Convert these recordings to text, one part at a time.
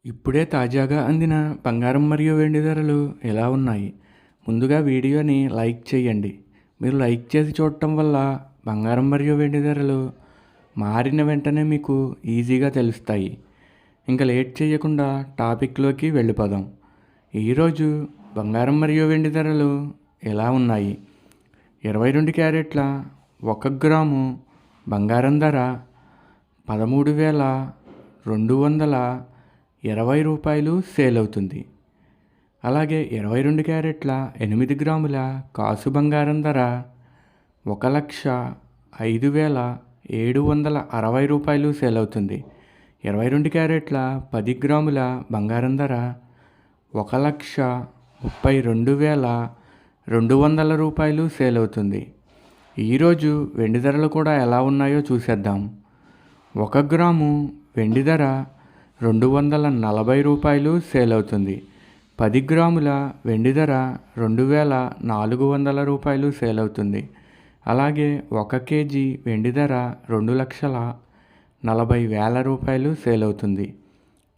ఇప్పుడే తాజాగా అందిన బంగారం మరియు వెండి ధరలు ఎలా ఉన్నాయి? ముందుగా వీడియోని లైక్ చేయండి. మీరు లైక్ చేసి చూడటం వల్ల బంగారం మరియు వెండి ధరలు మారిన వెంటనే మీకు ఈజీగా తెలుస్తాయి. ఇంకా లేట్ చేయకుండా టాపిక్లోకి వెళ్ళిపోదాం. ఈరోజు బంగారం మరియు వెండి ధరలు ఎలా ఉన్నాయి? 22 క్యారెట్ల 1 గ్రాము బంగారం ధర ₹13,220 సేల్ అవుతుంది. అలాగే 22 క్యారెట్ల 8 గ్రాముల కాసు బంగారం ధర ₹1,05,760 సేల్ అవుతుంది. 22 క్యారెట్ల 10 గ్రాముల బంగారం ధర ₹1,32,200 సేల్ అవుతుంది. ఈరోజు వెండి ధరలు కూడా ఎలా ఉన్నాయో చూసేద్దాం. 1 గ్రాము వెండి ధర ₹240 సేల్ అవుతుంది. 10 గ్రాముల వెండి ధర ₹2,400 సేల్ అవుతుంది. అలాగే 1 కేజీ వెండి ధర ₹2,40,000 సేల్ అవుతుంది.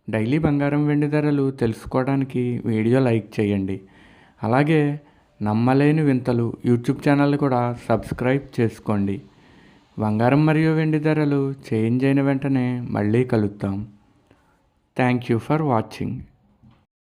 డైలీ బంగారం వెండి ధరలు తెలుసుకోవడానికి వీడియో లైక్ చేయండి. అలాగే నమ్మలేని వింతలు యూట్యూబ్ ఛానల్ కూడా సబ్స్క్రైబ్ చేసుకోండి. బంగారం మరియు వెండి ధరలు చేంజ్ అయిన వెంటనే మళ్ళీ కలుద్దాం. Thank you for watching.